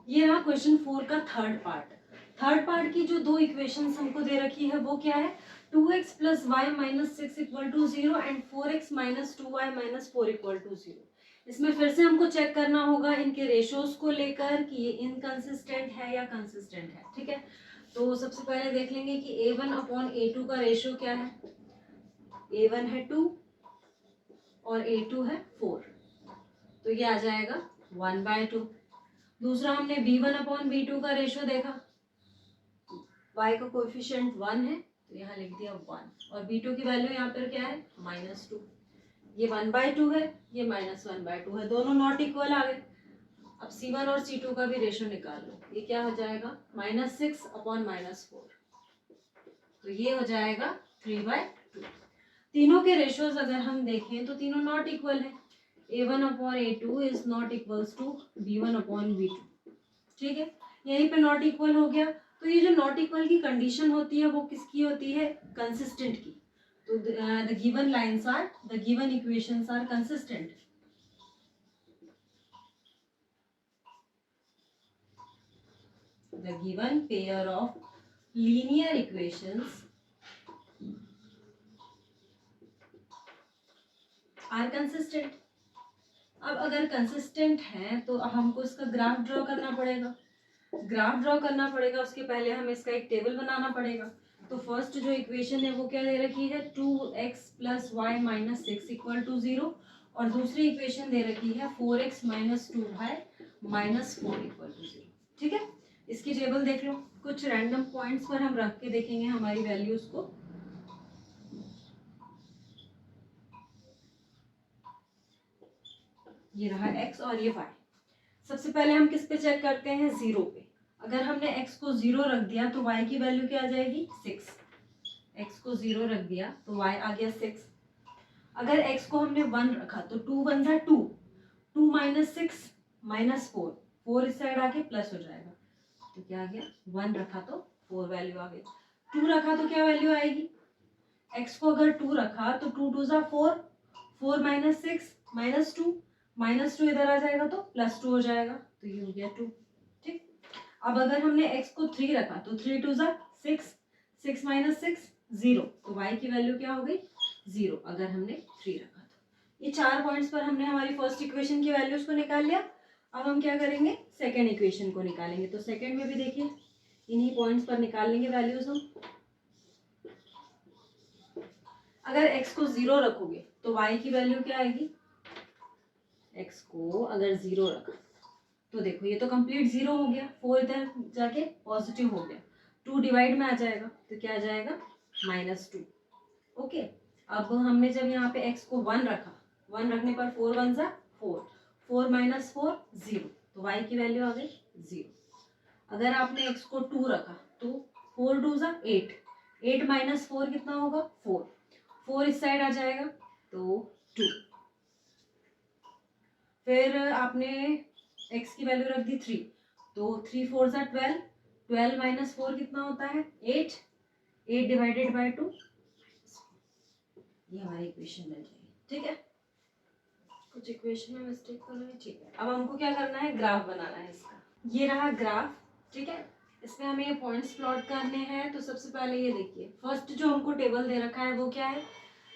ये रहा क्वेश्चन 4 का थर्ड पार्ट। थर्ड पार्ट की जो दो इक्वेशंस हमको दे रखी है वो क्या है, 2x plus Y minus 6 equal to 0 and 4x minus 2y minus 4 equal to 0। इसमें फिर से हमको चेक करना होगा इनके रेशोज को लेकर कि ये इनकंसिस्टेंट है या कंसिस्टेंट है। ठीक है, तो सबसे पहले देख लेंगे कि a1 अपॉन a2 का रेशियो क्या है। a1 है 2 और a2 है 4, तो ये आ जाएगा 1/2। दूसरा हमने b1 अपॉन b2 का रेशियो देखा, y का कोएफिशिएंट 1 है तो यहाँ लिख दिया 1 और b2 की वैल्यू यहाँ पर क्या है -2। ये 1/2 है, ये -1/2 है, दोनों नॉट इक्वल आ गए। अब c1 और c2 का भी रेशियो निकाल लो, ये क्या हो जाएगा -6 अपॉन -4, तो ये हो जाएगा 3/2। तीनों के रेशियोज अगर हम देखें तो तीनों नॉट इक्वल है। a1 upon a2 is not equals to b1 upon b2। ठीक है, यहीं पे नॉट इक्वल हो गया। तो ये जो नॉट इक्वल की कंडीशन होती है वो किसकी होती है, कंसिस्टेंट की। तो the given lines are, the given equations are consistent. The given pair of linear equations are consistent. अब अगर कंसिस्टेंट है तो हमको इसका ग्राफ ड्रॉ करना पड़ेगा। ग्राफ ड्रॉ करना पड़ेगा, उसके पहले हमें इसका एक टेबल बनाना पड़ेगा। तो फर्स्ट जो इक्वेशन है वो क्या दे रखी है, 2x plus Y minus 6 equal to 0 और दूसरी इक्वेशन दे रखी है 4x minus 2y minus 4 equal to 0। ठीक है, इसकी टेबल देख लो। कुछ रैंडम पॉइंट्स पर हम रख के देखेंगे हमारी वैल्यूज को। ये रहा x और ये y। सबसे पहले हम किस पे चेक करते हैं, 0 पे। अगर हमने x को 0 रख दिया तो y की वैल्यू क्या आ जाएगी 6। x को 0 रख दिया तो y आ गया 6। अगर x को हमने 1 रखा तो 2 1 जा 2, 2 माइनस 6 माइनस 4, 4 इस साइड आके प्लस हो जाएगा तो क्या आ गया, 1 रखा तो 4 वैल्यू आ गई। 2 रखा तो क्या वैल्यू आएगी, x को अगर 2 रखा तो 2 2 जा 4, 4 माइनस 6 माइनस 2 इधर आ जाएगा तो प्लस 2 हो जाएगा, तो ये हो गया 2। ठीक, अब अगर हमने x को 3 रखा तो 3 2 जा 6, 6 माइनस 6 0, तो y की वैल्यू क्या हो गई 0 अगर हमने 3 रखा तो। ये 4 पॉइंट्स पर हमने हमारी फर्स्ट इक्वेशन की वैल्यूज को निकाल लिया। अब हम क्या करेंगे, सेकेंड इक्वेशन को निकालेंगे। तो सेकेंड में भी देखिए इन्हीं पॉइंट्स पर निकाल लेंगे वैल्यूज हम। अगर x को 0 रखोगे तो y की वैल्यू क्या आएगी, x को अगर 0 रखा तो देखो ये तो कंप्लीट 0 हो गया, 4 इधर जाके पॉजिटिव हो गया, 2 डिवाइड में आ जाएगा तो क्या आ जाएगा -2। ओके, अब हमने जब यहाँ पे x को 1 रखा, 1 रखने पर 4 1 जा 4, 4 माइनस 4 0, तो y की वैल्यू आ गई 0। अगर आपने x को 2 रखा तो 4 2 जा 8, 8 माइनस 4 कितना होगा 4, 4 इस साइड आ जाएगा तो 2। फिर आपने x की वैल्यू रख दी 3, तो 3 4 जा 12, 12 माइनस 4 कितना होता है 8, 8 डिवाइडेड बाय 2, ये हमारी इक्वेशन बन जाएगी। ठीक है, कुछ इक्वेशन में मिस्टेक कर रहे हैं। ठीक है, अब हमको क्या करना है, ग्राफ बनाना है इसका। ये रहा ग्राफ। ठीक है, इसमें हमें ये पॉइंट्स प्लॉट करने हैं। तो सबसे पहले ये देखिए, फर्स्ट जो हमको टेबल दे रखा है वो क्या है,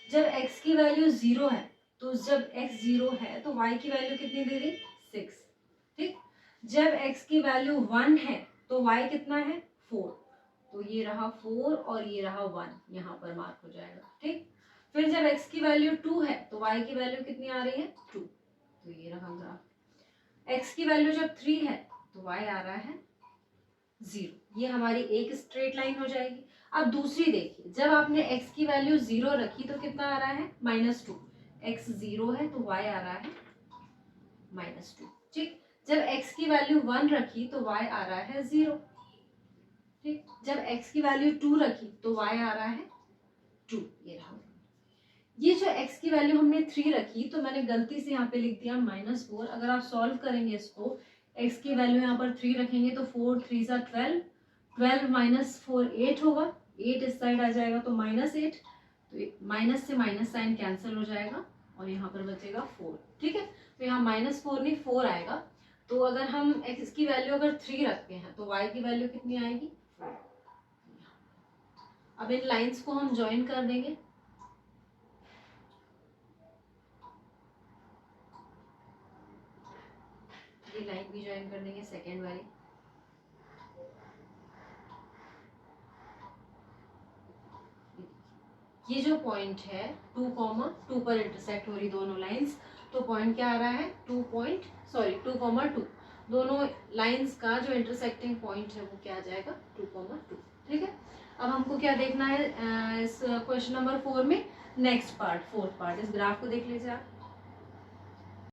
जब x की वैल्यू 0 है तो जब x 0 है तो y की वैल्यू कितनी दे रही 6। ठीक, जब x की वैल्यू 1 है तो y कितना है 4, तो ये रहा 4 और ये रहा 1, यहाँ पर मार्क हो जाएगा। ठीक, फिर जब x की वैल्यू 2 है तो y की वैल्यू कितनी आ रही है 2, तो ये रहा ग्राफ। x की वैल्यू जब 3 है तो y आ रहा है 0, ये हमारी एक स्ट्रेट लाइन हो जाएगी। अब दूसरी देखिए, जब आपने x की वैल्यू 0 रखी तो कितना आ रहा है -2, x 0 है तो y आ रहा है -2। ठीक, जब x की वैल्यू 1 रखी तो y आ रहा है 0। ठीक, जब x की वैल्यू 2 रखी तो y आ रहा है 2, ये रहा। ये जो x की वैल्यू हमने 3 रखी तो मैंने गलती से यहाँ पे लिख दिया -4। अगर आप सॉल्व करेंगे इसको, x की वैल्यू यहाँ पर 3 रखेंगे तो 4 3 जा 12, 12 माइनस 4 8 होगा, 8 इस साइड आ जाएगा तो -8, तो माइनस से माइनस साइन कैंसिल हो जाएगा और यहाँ पर बचेगा 4। ठीक है, तो यहाँ -4 नहीं 4 आएगा। तो अगर हम x की वैल्यू अगर 3 रखते हैं तो y की वैल्यू कितनी आएगी 4। अब इन लाइंस को हम ज्वाइन कर देंगे। ये लाइन भी ज्वाइन कर देंगे सेकेंड वाली। ये जो पॉइंट है 2, 2 पर इंटरसेक्ट हो रही दोनों लाइंस, तो पॉइंट क्या आ रहा है 2, 2, दोनों लाइंस का जो इंटरसेक्टिंग पॉइंट है वो क्या आ जाएगा 2, 2। ठीक है। अब हमको क्या देखना है इस क्वेश्चन नंबर 4 में, नेक्स्ट पार्ट, फोर्थ पार्ट। इस ग्राफ को देख लीजिए आप।